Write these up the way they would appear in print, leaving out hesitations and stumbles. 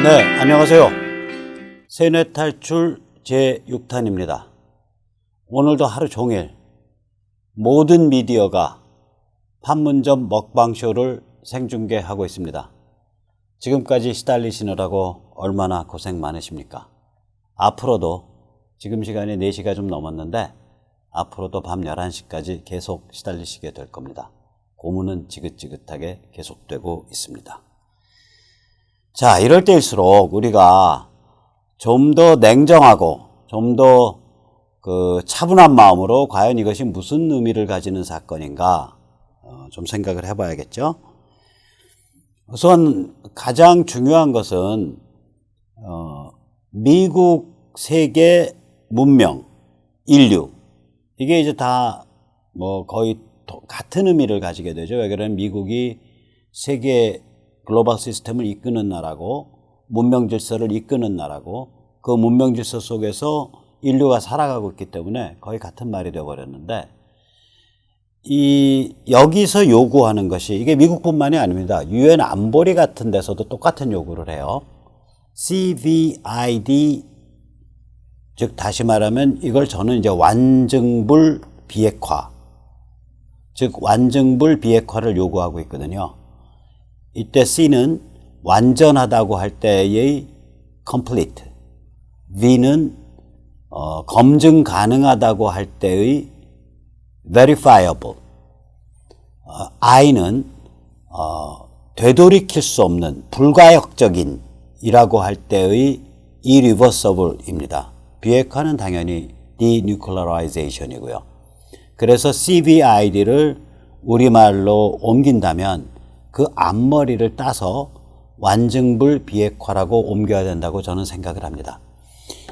네, 안녕하세요. 세뇌 탈출 제6탄입니다. 오늘도 하루 종일 모든 미디어가 판문점 먹방쇼를 생중계하고 있습니다. 지금까지 시달리시느라고 얼마나 고생 많으십니까? 앞으로도 지금 시간이 4시가 좀 넘었는데 앞으로도 밤 11시까지 계속 시달리시게 될 겁니다. 고문은 지긋지긋하게 계속되고 있습니다. 자, 이럴 때일수록 우리가 좀 더 냉정하고 좀 더 차분한 마음으로 과연 이것이 무슨 의미를 가지는 사건인가 좀 생각을 해봐야겠죠. 우선 가장 중요한 것은 미국, 세계, 문명, 인류 이게 이제 다 거의 같은 의미를 가지게 되죠. 왜 그러냐면 미국이 세계 글로벌 시스템을 이끄는 나라고 문명 질서를 이끄는 나라고 그 문명 질서 속에서 인류가 살아가고 있기 때문에 거의 같은 말이 되어버렸는데 여기서 요구하는 것이 이게 미국뿐만이 아닙니다. UN 안보리 같은 데서도 똑같은 요구를 해요. CVID 즉 다시 말하면 이걸 저는 이제 완증불 비핵화 즉 완증불 비핵화를 요구하고 있거든요. 이때 C는 완전하다고 할 때의 complete, V는 검증 가능하다고 할 때의 verifiable, I는 되돌이킬 수 없는 불가역적인 이라고 할 때의 irreversible입니다. 비핵화는 당연히 denuclearization이고요. 그래서 CVID를 우리말로 옮긴다면 그 앞머리를 따서 완증불 비핵화라고 옮겨야 된다고 저는 생각을 합니다.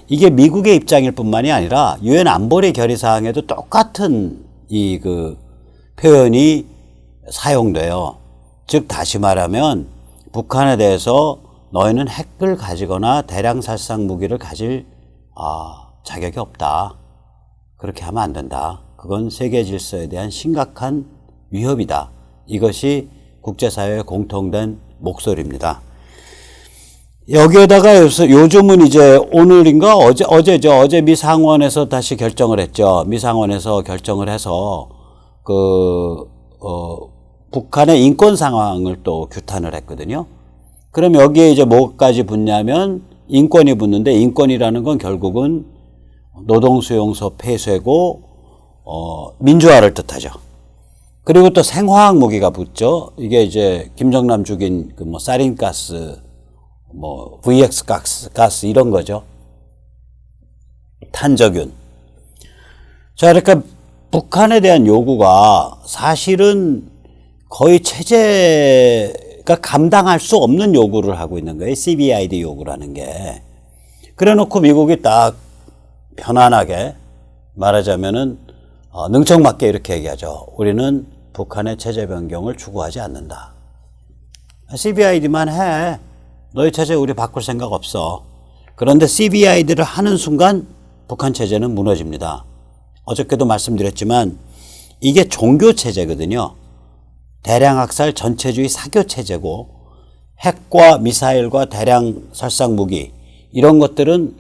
이게 미국의 입장일 뿐만이 아니라 UN 안보리 결의사항에도 똑같은 표현이 사용돼요. 즉 다시 말하면 북한에 대해서 너희는 핵을 가지거나 대량 살상 무기를 가질 자격이 없다. 그렇게 하면 안 된다. 그건 세계 질서에 대한 심각한 위협이다. 이것이 국제사회의 공통된 목소리입니다. 여기에다가 요즘은 이제 오늘인가 어제죠. 어제 미상원에서 다시 결정을 했죠. 미상원에서 결정을 해서 북한의 인권 상황을 또 규탄을 했거든요. 그럼 여기에 이제 뭐까지 붙냐면 인권이 붙는데 인권이라는 건 결국은 노동수용소 폐쇄고 민주화를 뜻하죠. 그리고 또 생화학 무기가 붙죠. 이게 이제 김정남 죽인 사린가스, VX 가스 이런 거죠. 탄저균. 자, 그러니까 북한에 대한 요구가 사실은 거의 체제가 감당할 수 없는 요구를 하고 있는 거예요. CVID 요구라는 게. 그래 놓고 미국이 딱 편안하게 말하자면은 능청맞게 이렇게 얘기하죠. 우리는 북한의 체제 변경을 추구하지 않는다. CVID만 해. 너희 체제 우리 바꿀 생각 없어. 그런데 CVID를 하는 순간 북한 체제는 무너집니다. 어저께도 말씀드렸지만 이게 종교 체제거든요. 대량 학살 전체주의 사교 체제고 핵과 미사일과 대량 살상 무기 이런 것들은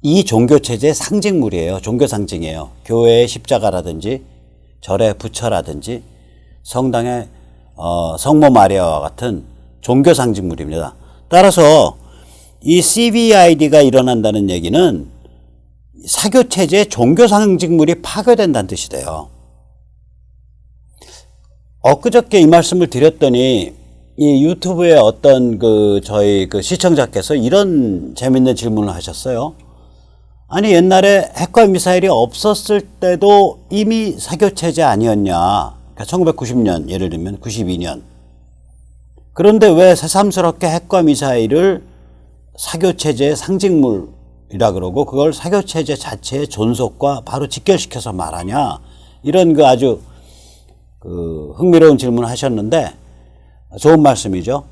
이 종교 체제의 상징물이에요. 종교 상징이에요. 교회의 십자가라든지 절의 부처라든지 성당의 성모 마리아와 같은 종교 상징물입니다. 따라서 이 CVID가 일어난다는 얘기는 사교 체제의 종교 상징물이 파괴된다는 뜻이 돼요. 엊그저께 이 말씀을 드렸더니 이 유튜브에 어떤 저희 시청자께서 이런 재밌는 질문을 하셨어요. 아니 옛날에 핵과 미사일이 없었을 때도 이미 사교체제 아니었냐. 그러니까 1990년 예를 들면 92년. 그런데 왜 새삼스럽게 핵과 미사일을 사교체제의 상징물이라 그러고 그걸 사교체제 자체의 존속과 바로 직결시켜서 말하냐. 이런 아주 흥미로운 질문을 하셨는데 좋은 말씀이죠.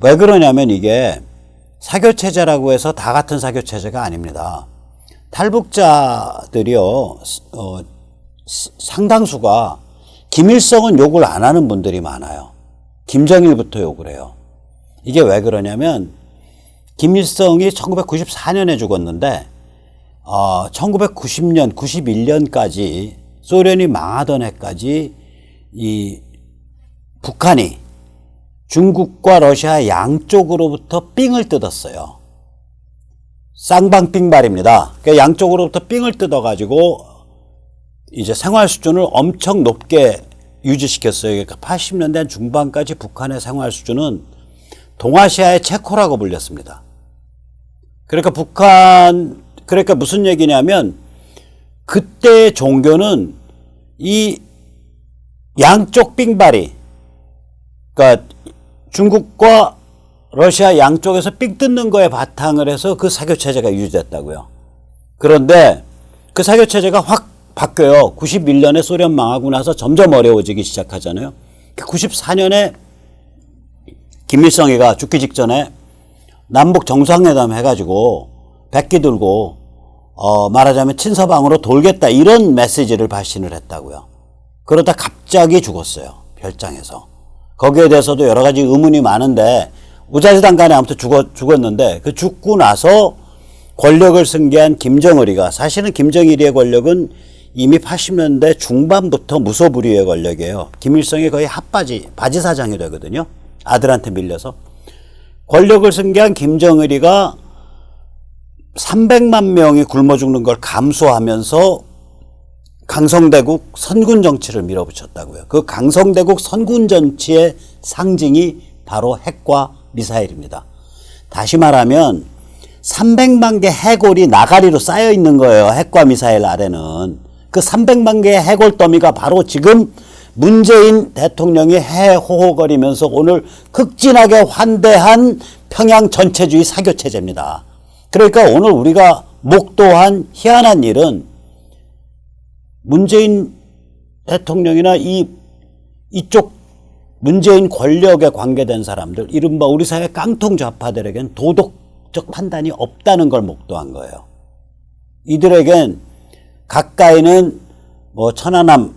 왜 그러냐면 이게 사교체제라고 해서 다 같은 사교체제가 아닙니다. 탈북자들이요, 상당수가 김일성은 욕을 안 하는 분들이 많아요. 김정일부터 욕을 해요. 이게 왜 그러냐면 김일성이 1994년에 죽었는데 1990년, 91년까지 소련이 망하던 해까지 이 북한이 중국과 러시아 양쪽으로부터 삥을 뜯었어요. 쌍방삥 말입니다. 그러니까 양쪽으로부터 삥을 뜯어가지고 이제 생활 수준을 엄청 높게 유지시켰어요. 그러니까 80년대 중반까지 북한의 생활 수준은 동아시아의 체코라고 불렸습니다. 그러니까 무슨 얘기냐면 그때의 종교는 이 양쪽 삥발이, 그러니까 중국과 러시아 양쪽에서 삥 뜯는 거에 바탕을 해서 그 사교체제가 유지됐다고요. 그런데 그 사교체제가 확 바뀌어요. 91년에 소련 망하고 나서 점점 어려워지기 시작하잖아요. 94년에 김일성이가 죽기 직전에 남북 정상회담 해가지고 백기 들고 말하자면 친서방으로 돌겠다 이런 메시지를 발신을 했다고요. 그러다 갑자기 죽었어요. 별장에서. 거기에 대해서도 여러 가지 의문이 많은데 우자지단간에 아무튼 죽었는데 그 죽고 나서 권력을 승계한 김정일이가, 사실은 김정일이의 권력은 이미 80년대 중반부터 무소불위의 권력이에요. 김일성이 거의 바지 사장이 되거든요. 아들한테 밀려서. 권력을 승계한 김정일이가 300만 명이 굶어 죽는 걸 감수하면서 강성대국 선군 정치를 밀어붙였다고요. 그 강성대국 선군 정치의 상징이 바로 핵과 미사일입니다. 다시 말하면 300만 개 해골이 나가리로 쌓여 있는 거예요. 핵과 미사일 아래는. 그 300만 개의 해골 더미가 바로 지금 문재인 대통령이 해호호거리면서 오늘 극진하게 환대한 평양 전체주의 사교체제입니다. 그러니까 오늘 우리가 목도한 희한한 일은 문재인 대통령이나 이쪽 문재인 권력에 관계된 사람들, 이른바 우리 사회 깡통 좌파들에겐 도덕적 판단이 없다는 걸 목도한 거예요. 이들에겐 가까이는 뭐 천안함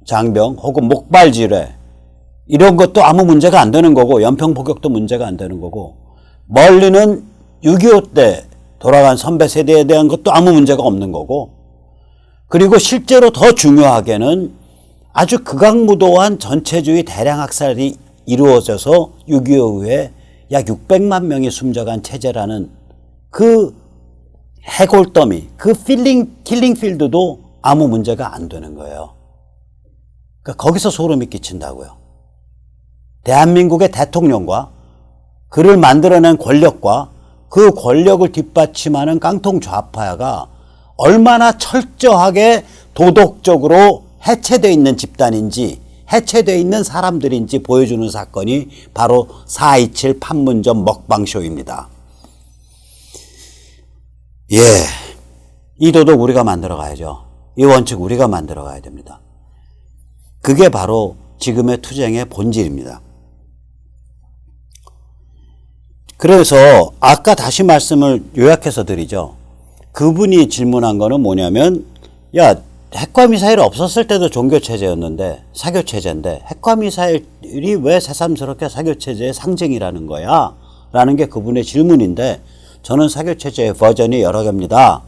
장병 혹은 목발지뢰 이런 것도 아무 문제가 안 되는 거고, 연평포격도 문제가 안 되는 거고, 멀리는 6.25 때 돌아간 선배 세대에 대한 것도 아무 문제가 없는 거고, 그리고 실제로 더 중요하게는 아주 극악무도한 전체주의 대량 학살이 이루어져서 6.25 이후에 약 600만 명이 숨져간 체제라는 그 해골더미, 그 킬링 필드도 아무 문제가 안 되는 거예요. 그러니까 거기서 소름이 끼친다고요. 대한민국의 대통령과 그를 만들어낸 권력과 그 권력을 뒷받침하는 깡통 좌파가 얼마나 철저하게 도덕적으로 해체되어 있는 집단인지, 해체되어 있는 사람들인지 보여주는 사건이 바로 4.27 판문점 먹방쇼입니다. 예, 이 도덕 우리가 만들어 가야죠. 이 원칙 우리가 만들어 가야 됩니다. 그게 바로 지금의 투쟁의 본질입니다. 그래서 아까 다시 말씀을 요약해서 드리죠. 그분이 질문한 거는 뭐냐면, 야, 핵과 미사일 없었을 때도 종교체제였는데, 사교체제인데 핵과 미사일이 왜 새삼스럽게 사교체제의 상징이라는 거야? 라는 게 그분의 질문인데, 저는 사교체제의 버전이 여러 개입니다.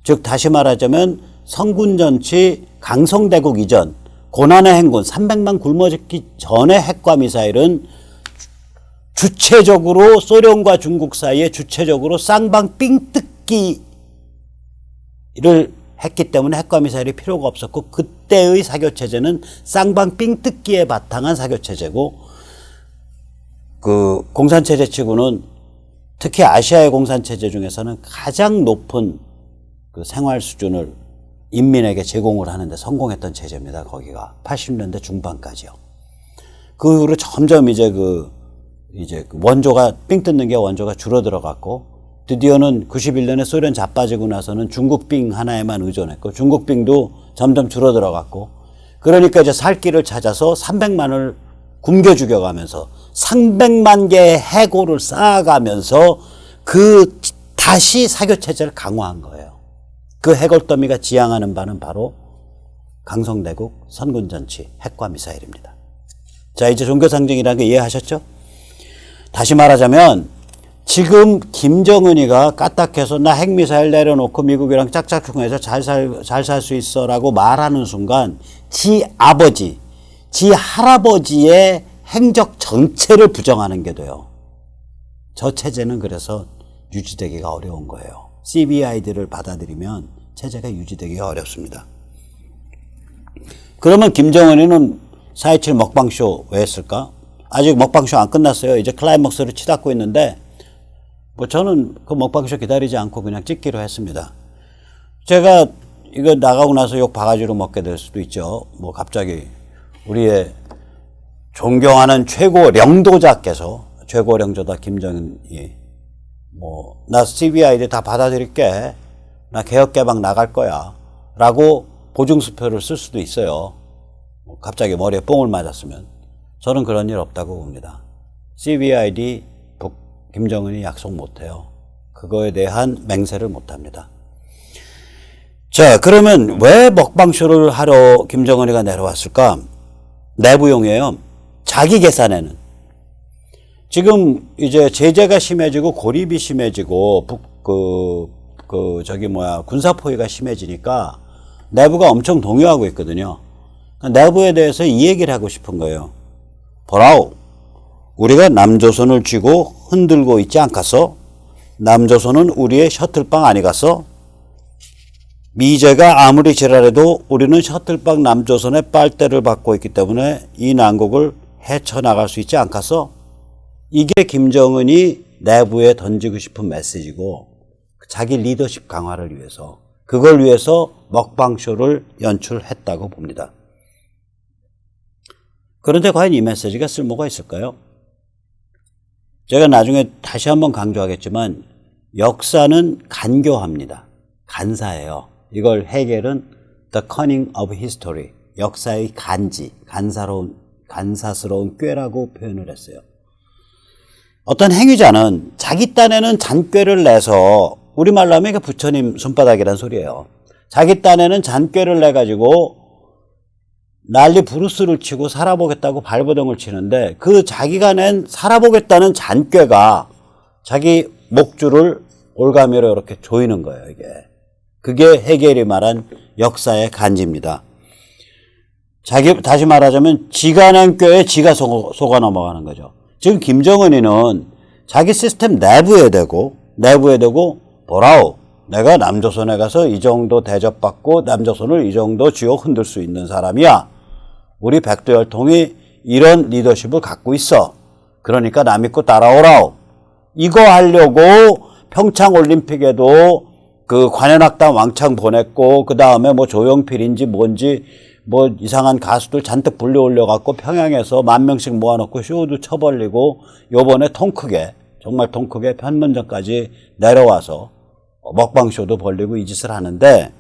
즉 다시 말하자면 성군전치 강성대국 이전 고난의 행군 300만 굶어 죽기 전의 핵과 미사일은 주체적으로 소련과 중국 사이에 주체적으로 쌍방 삥뜯기를 했기 때문에 핵과 미사일이 필요가 없었고, 그때의 사교체제는 쌍방 삥뜯기에 바탕한 사교체제고, 그 공산체제 치고는 특히 아시아의 공산체제 중에서는 가장 높은 그 생활 수준을 인민에게 제공을 하는데 성공했던 체제입니다. 거기가 80년대 중반까지요. 그 후로 점점 이제 그 원조가 삥 뜯는 게 원조가 줄어들어 갔고, 드디어는 91년에 소련 자빠지고 나서는 중국 삥 하나에만 의존했고, 중국 삥도 점점 줄어들어 갔고, 그러니까 이제 살 길을 찾아서 300만을 굶겨 죽여가면서 300만 개의 해고를 쌓아가면서 다시 사교체제를 강화한 거예요. 그 해골더미가 지향하는 바는 바로 강성대국 선군전치 핵과 미사일입니다. 자, 이제 종교상징이라는 거 이해하셨죠? 다시 말하자면 지금 김정은이가 까딱해서 나 핵미사일 내려놓고 미국이랑 짝짝꿍해서 잘 살 수 있어 라고 말하는 순간 지 아버지, 지 할아버지의 행적 전체를 부정하는 게 돼요. 저 체제는 그래서 유지되기가 어려운 거예요. CBID를 받아들이면 체제가 유지되기가 어렵습니다. 그러면 김정은이는 4.27 먹방쇼 왜 했을까? 아직 먹방쇼 안 끝났어요. 이제 클라이막스를 치닫고 있는데 뭐 저는 그 먹방쇼 기다리지 않고 그냥 찍기로 했습니다. 제가 이거 나가고 나서 욕 바가지로 먹게 될 수도 있죠. 뭐 갑자기 우리의 존경하는 최고領導자께서 최고領導자 김정은이 뭐 나 CBID 다 받아들일게. 나 개혁개방 나갈 거야. 라고 보증수표를 쓸 수도 있어요. 갑자기 머리에 뽕을 맞았으면. 저는 그런 일 없다고 봅니다. CBID 김정은이 약속 못해요. 그거에 대한 맹세를 못합니다. 자, 그러면 왜 먹방쇼를 하러 김정은이가 내려왔을까? 내부용이에요. 자기 계산에는. 지금 이제 제재가 심해지고 고립이 심해지고 군사포위가 심해지니까 내부가 엄청 동요하고 있거든요. 내부에 대해서 이 얘기를 하고 싶은 거예요. 보라오, 우리가 남조선을 쥐고 흔들고 있지 않겠어? 남조선은 우리의 셔틀빵 아니겠어? 미제가 아무리 지랄해도 우리는 셔틀빵 남조선의 빨대를 받고 있기 때문에 이 난국을 헤쳐나갈 수 있지 않겠어? 이게 김정은이 내부에 던지고 싶은 메시지고 자기 리더십 강화를 위해서 그걸 위해서 먹방쇼를 연출했다고 봅니다. 그런데 과연 이 메시지가 쓸모가 있을까요? 제가 나중에 다시 한번 강조하겠지만 역사는 간교합니다. 간사예요. 이걸 해겔은 The Cunning of History, 역사의 간지, 간사스러운 꾀라고 표현을 했어요. 어떤 행위자는 자기 딴에는 잔꾀를 내서 우리말로 하면 이게 부처님 손바닥이란 소리예요. 자기 딴에는 잔꾀를 내가지고 난리 부르스를 치고 살아보겠다고 발버둥을 치는데 그 자기가 낸 살아보겠다는 잔꾀가 자기 목줄을 올가미로 이렇게 조이는 거예요. 이게. 그게 해겔이 말한 역사의 간지입니다. 다시 말하자면 지가 낸 꾀에 지가 속아 넘어가는 거죠. 지금 김정은이는 자기 시스템 내부에 대고 보라오, 내가 남조선에 가서 이 정도 대접받고 남조선을 이 정도 쥐어 흔들 수 있는 사람이야. 우리 백두혈통이 이런 리더십을 갖고 있어. 그러니까 남 믿고 따라오라오. 이거 하려고 평창올림픽에도 그 관현악단 왕창 보냈고 그 다음에 뭐 조용필인지 뭔지 뭐 이상한 가수들 잔뜩 불려올려갖고 평양에서 10,000명씩 모아놓고 쇼도 쳐벌리고 요번에 정말 통 크게 판문점까지 내려와서 먹방쇼도 벌리고 이 짓을 하는데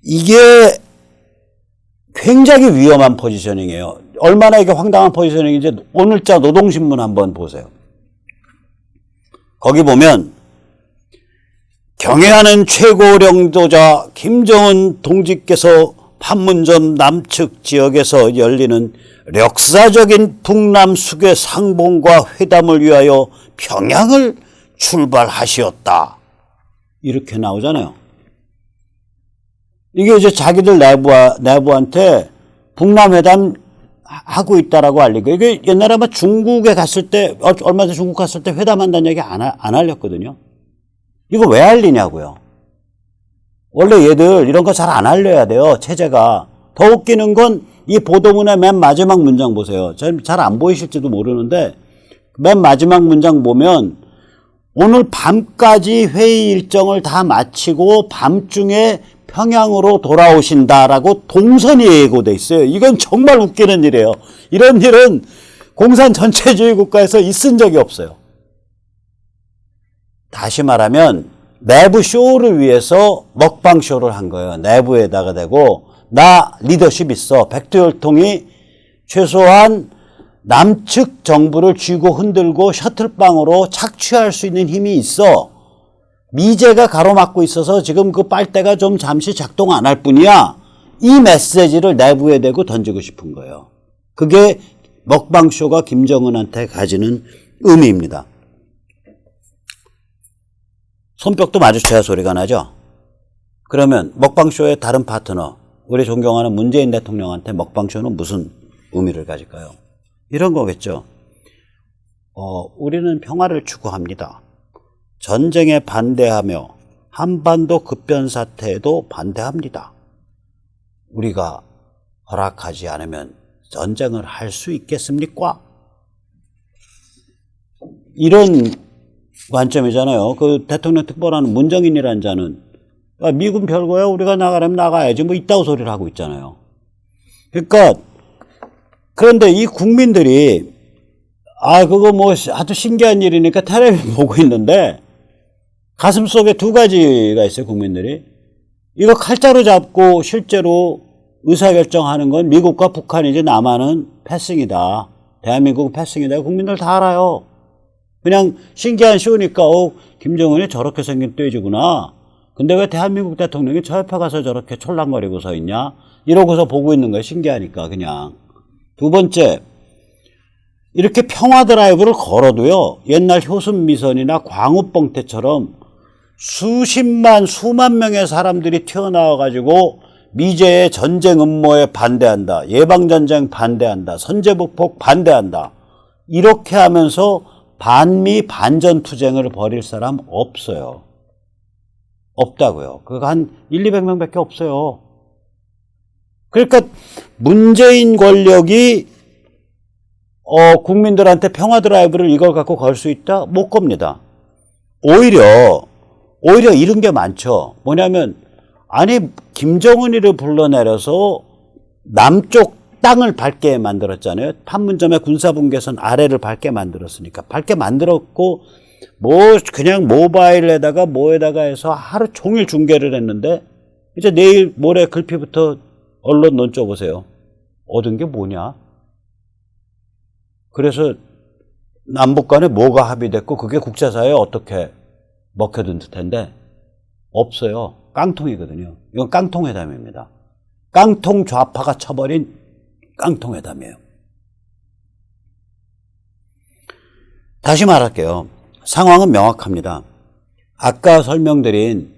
이게 굉장히 위험한 포지셔닝이에요. 얼마나 이게 황당한 포지셔닝인지 오늘자 노동신문 한번 보세요. 거기 보면 경애하는 최고령도자 김정은 동지께서 판문점 남측 지역에서 열리는 역사적인 북남 수교 상봉과 회담을 위하여 평양을 출발하시었다. 이렇게 나오잖아요. 이게 이제 자기들 내부한테 북남회담 하고 있다라고 알리고, 이게 옛날에 아마 중국에 갔을 때, 얼마 전에 중국 갔을 때 회담한다는 얘기 안 알렸거든요. 이거 왜 알리냐고요. 원래 얘들 이런 거 잘 안 알려야 돼요, 체제가. 더 웃기는 건 이 보도문의 맨 마지막 문장 보세요. 잘 안 보이실지도 모르는데, 맨 마지막 문장 보면, 오늘 밤까지 회의 일정을 다 마치고 밤중에 평양으로 돌아오신다라고 동선이 예고돼 있어요. 이건 정말 웃기는 일이에요. 이런 일은 공산 전체주의 국가에서 있은 적이 없어요. 다시 말하면 내부 쇼를 위해서 먹방 쇼를 한 거예요. 내부에다가 대고 나 리더십 있어. 백두혈통이 최소한 남측 정부를 쥐고 흔들고 셔틀빵으로 착취할 수 있는 힘이 있어. 미제가 가로막고 있어서 지금 그 빨대가 좀 잠시 작동 안 할 뿐이야. 이 메시지를 내부에 대고 던지고 싶은 거예요. 그게 먹방쇼가 김정은한테 가지는 의미입니다. 손뼉도 마주쳐야 소리가 나죠. 그러면 먹방쇼의 다른 파트너, 우리 존경하는 문재인 대통령한테 먹방쇼는 무슨 의미를 가질까요? 이런 거겠죠. 우리는 평화를 추구합니다. 전쟁에 반대하며 한반도 급변 사태에도 반대합니다. 우리가 허락하지 않으면 전쟁을 할 수 있겠습니까? 이런 관점이잖아요. 그 대통령 특보라는 문정인이라는 자는 미군 별거야, 우리가 나가려면 나가야지, 뭐 이따구 소리를 하고 있잖아요. 그러니까 그런데 이 국민들이 그거 뭐 아주 신기한 일이니까 텔레비전 보고 있는데 가슴 속에 두 가지가 있어요. 국민들이 이거 칼자루 잡고 실제로 의사결정하는 건 미국과 북한이지, 남한은 패싱이다, 대한민국은 패싱이다. 국민들 다 알아요. 그냥 신기한 쇼니까 김정은이 저렇게 생긴 돼지구나, 근데 왜 대한민국 대통령이 저 옆에 가서 저렇게 촐랑거리고 서 있냐, 이러고서 보고 있는 거예요. 신기하니까. 그냥. 두 번째, 이렇게 평화 드라이브를 걸어도요, 옛날 효순미선이나 광우뻥 때처럼 수만 명의 사람들이 튀어나와가지고 미제의 전쟁 음모에 반대한다, 예방전쟁 반대한다, 선제북폭 반대한다, 이렇게 하면서 반미 반전투쟁을 벌일 사람 없어요. 없다고요. 그거 한 200명 밖에 없어요. 그러니까 문재인 권력이 국민들한테 평화 드라이브를 이걸 갖고 걸 수 있다? 못 겁니다. 오히려 이런 게 많죠. 뭐냐면, 아니, 김정은이를 불러내려서 남쪽 땅을 밟게 만들었잖아요. 판문점의 군사분계선 아래를 밟게 만들었으니까. 밟게 만들었고, 그냥 모바일에다가 뭐에다가 해서 하루 종일 중계를 했는데, 이제 내일 모레 글피부터 언론 논조 보세요. 얻은 게 뭐냐? 그래서 남북 간에 뭐가 합의됐고 그게 국제사회에 어떻게 먹혀든 듯한데 없어요. 깡통이거든요. 이건 깡통회담입니다. 깡통 좌파가 쳐버린 깡통회담이에요. 다시 말할게요. 상황은 명확합니다. 아까 설명드린,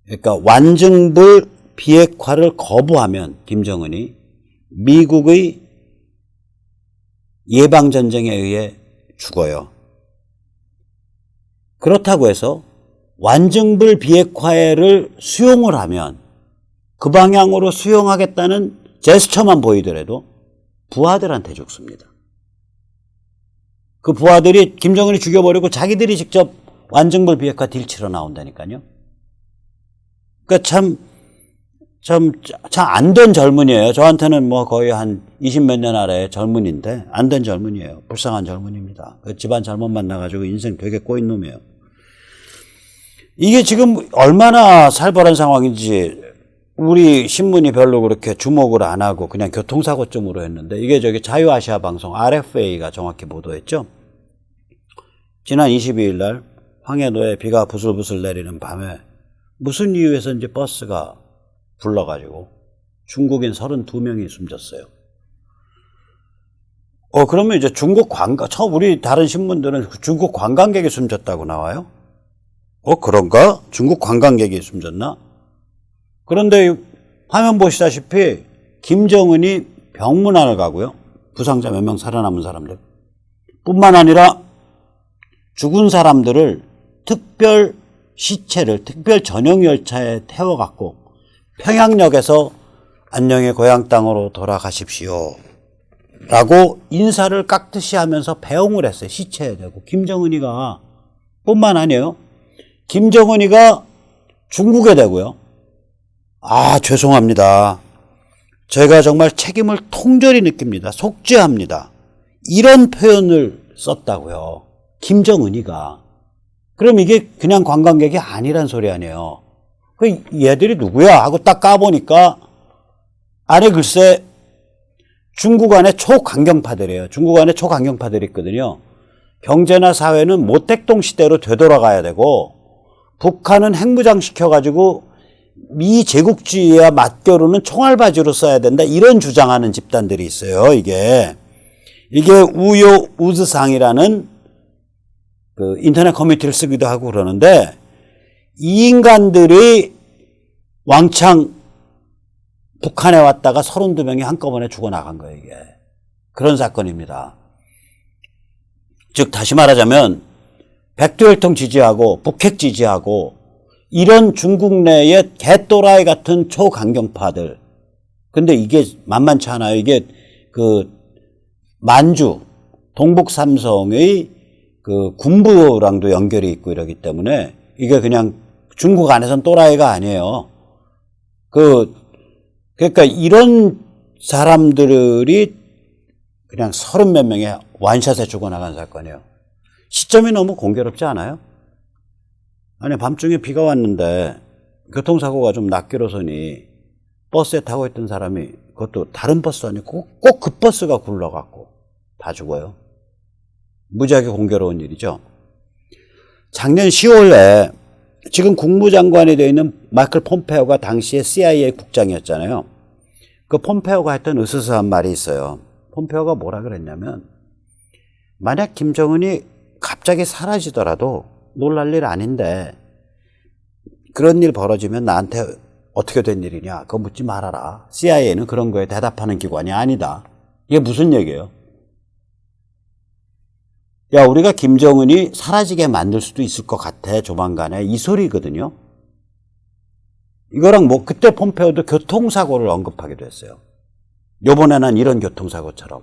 그러니까 완증불 비핵화를 거부하면 김정은이 미국의 예방전쟁에 의해 죽어요. 그렇다고 해서 완증불 비핵화를 수용을 하면, 그 방향으로 수용하겠다는 제스처만 보이더라도 부하들한테 죽습니다. 그 부하들이 김정은이 죽여버리고 자기들이 직접 완증불 비핵화 딜 치러 나온다니까요. 그러니까 참 안 된 젊은이에요. 저한테는 뭐 거의 한 20몇 년 아래의 젊은인데 안 된 젊은이에요. 불쌍한 젊은입니다. 그 집안 잘못 만나가지고 인생 되게 꼬인 놈이에요. 이게 지금 얼마나 살벌한 상황인지 우리 신문이 별로 그렇게 주목을 안 하고 그냥 교통사고쯤으로 했는데, 이게 자유아시아 방송 RFA가 정확히 보도했죠. 지난 22일 날 황해도에 비가 부슬부슬 내리는 밤에 무슨 이유에서인지 버스가 불러가지고 중국인 32명이 숨졌어요. 그러면 이제 우리 다른 신문들은 중국 관광객이 숨졌다고 나와요? 그런가? 중국 관광객이 숨졌나? 그런데 화면 보시다시피 김정은이 병문안을 가고요. 부상자 몇 명 살아남은 사람들. 뿐만 아니라 죽은 사람들을 특별 전용 열차에 태워갖고 평양역에서 안녕히 고향 땅으로 돌아가십시오 라고 인사를 깍듯이 하면서 배웅을 했어요. 시체에 대고. 김정은이가 뿐만 아니에요. 김정은이가 중국에 대고요. 죄송합니다. 제가 정말 책임을 통절히 느낍니다. 속죄합니다. 이런 표현을 썼다고요. 김정은이가. 그럼 이게 그냥 관광객이 아니란 소리 아니에요. 얘들이 누구야 하고 딱 까보니까 안에 글쎄 중국 안에 초강경파들이에요. 중국 안에 초강경파들이 있거든요. 경제나 사회는 모택동 시대로 되돌아가야 되고, 북한은 핵무장 시켜가지고 미 제국주의와 맞겨루는 총알바지로 써야 된다, 이런 주장하는 집단들이 있어요. 이게 우요 우즈상이라는 그 인터넷 커뮤니티를 쓰기도 하고 그러는데 이 인간들이 왕창 북한에 왔다가 32명이 한꺼번에 죽어나간 거예요, 이게. 그런 사건입니다. 즉, 다시 말하자면, 백두혈통 지지하고, 북핵 지지하고, 이런 중국 내의 개또라이 같은 초강경파들. 근데 이게 만만치 않아요. 이게 그, 만주, 동북삼성의 그 군부랑도 연결이 있고 이러기 때문에 이게 그냥 중국 안에서는 또라이가 아니에요. 그러니까 이런 사람들이 그냥 30몇 명의 완샷에 죽어나간 사건이에요. 시점이 너무 공교롭지 않아요? 아니, 밤중에 비가 왔는데 교통사고가 좀 낯길어서니 버스에 타고 있던 사람이 그것도 다른 버스 아니고 꼭 그 버스가 굴러갔고 다 죽어요. 무지하게 공교로운 일이죠. 작년 10월에 지금 국무장관이 되어 있는 마이클 폼페오가 당시에 CIA 국장이었잖아요. 그 폼페오가 했던 으스스한 말이 있어요. 폼페오가 뭐라 그랬냐면 만약 김정은이 갑자기 사라지더라도 놀랄 일 아닌데 그런 일 벌어지면 나한테 어떻게 된 일이냐 그거 묻지 말아라. CIA는 그런 거에 대답하는 기관이 아니다. 이게 무슨 얘기예요? 야, 우리가 김정은이 사라지게 만들 수도 있을 것 같아 조만간에 이 소리거든요. 이거랑 뭐 그때 폼페오도 교통사고를 언급하기도 했어요. 요번에는 이런 교통사고처럼.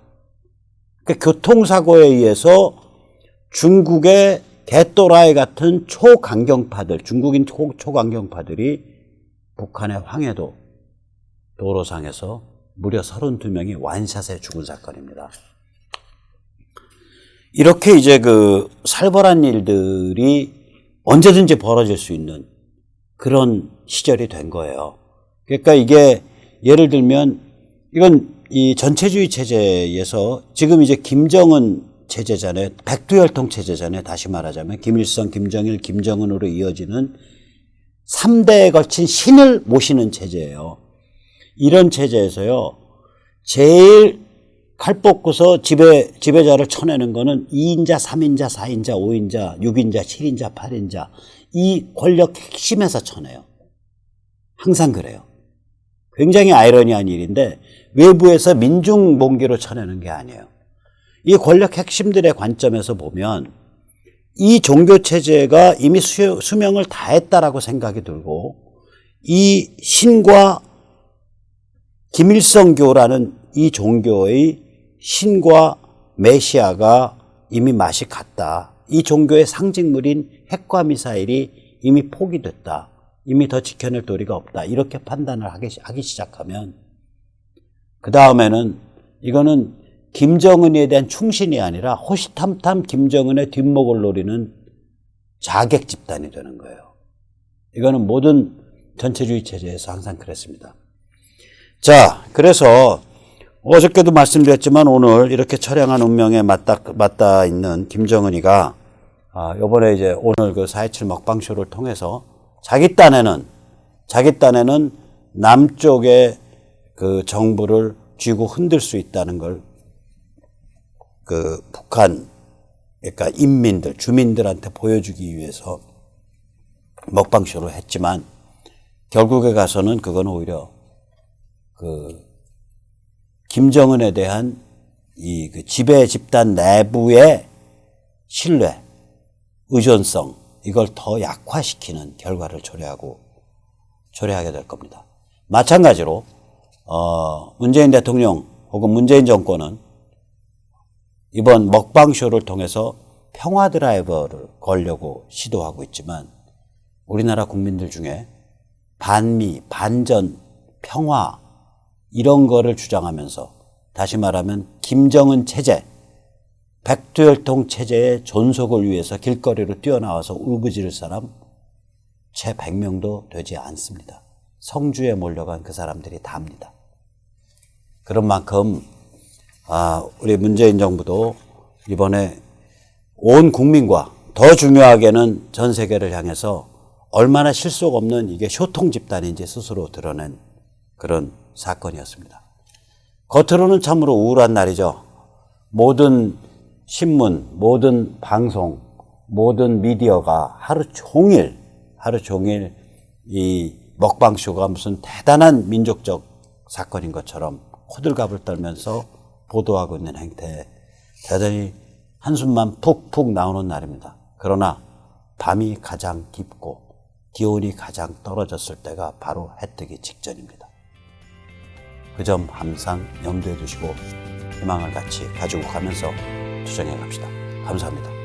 그러니까 교통사고에 의해서 중국의 개또라이 같은 초강경파들, 중국인 초강경파들이 북한의 황해도 도로상에서 무려 32명이 완샷에 죽은 사건입니다. 이렇게 이제 그 살벌한 일들이 언제든지 벌어질 수 있는 그런 시절이 된 거예요. 그러니까 이게 예를 들면 이건 이 전체주의 체제에서 지금 이제 김정은 체제잖아요. 백두혈통 체제잖아요. 다시 말하자면 김일성, 김정일, 김정은으로 이어지는 3대에 걸친 신을 모시는 체제예요. 이런 체제에서요. 제일 칼 뽑고서 지배자를 쳐내는 거는 2인자, 3인자, 4인자, 5인자, 6인자, 7인자, 8인자. 이 권력 핵심에서 쳐내요. 항상 그래요. 굉장히 아이러니한 일인데 외부에서 민중몽기로 쳐내는 게 아니에요. 이 권력 핵심들의 관점에서 보면 이 종교체제가 이미 수명을 다했다라고 생각이 들고 이 신과 김일성교라는 이 종교의 신과 메시아가 이미 맛이 갔다. 이 종교의 상징물인 핵과 미사일이 이미 포기됐다. 이미 더 지켜낼 도리가 없다. 이렇게 판단을 하기 시작하면 그 다음에는 이거는 김정은에 대한 충신이 아니라 호시탐탐 김정은의 뒷목을 노리는 자객 집단이 되는 거예요. 이거는 모든 전체주의 체제에서 항상 그랬습니다. 자, 그래서 어저께도 말씀드렸지만 오늘 이렇게 처량한 운명에 맞닿아 있는 김정은이가 이번에 이제 오늘 그 4.27 먹방쇼를 통해서 자기 딴에는 남쪽의 그 정부를 쥐고 흔들 수 있다는 걸 그 북한 그러니까 주민들한테 보여주기 위해서 먹방쇼를 했지만 결국에 가서는 그건 오히려 그 김정은에 대한 이 그 지배 집단 내부의 신뢰, 의존성 이걸 더 약화시키는 결과를 초래하게 될 겁니다. 마찬가지로 문재인 대통령 혹은 문재인 정권은 이번 먹방쇼를 통해서 평화 드라이버를 걸려고 시도하고 있지만 우리나라 국민들 중에 반미, 반전, 평화 이런 거를 주장하면서 다시 말하면 김정은 체제, 백두혈통 체제의 존속을 위해서 길거리로 뛰어나와서 울부짖을 사람 채 100명도 되지 않습니다. 성주에 몰려간 그 사람들이 다입니다. 그런 만큼 우리 문재인 정부도 이번에 온 국민과 더 중요하게는 전 세계를 향해서 얼마나 실속 없는 이게 쇼통 집단인지 스스로 드러낸 그런 사건이었습니다. 겉으로는 참으로 우울한 날이죠. 모든 신문, 모든 방송, 모든 미디어가 하루 종일 이 먹방쇼가 무슨 대단한 민족적 사건인 것처럼 호들갑을 떨면서 보도하고 있는 행태에 대단히 한숨만 푹푹 나오는 날입니다. 그러나 밤이 가장 깊고 기온이 가장 떨어졌을 때가 바로 해 뜨기 직전입니다. 그 점 항상 염두에 두시고 희망을 같이 가지고 가면서 투쟁해 갑시다. 감사합니다.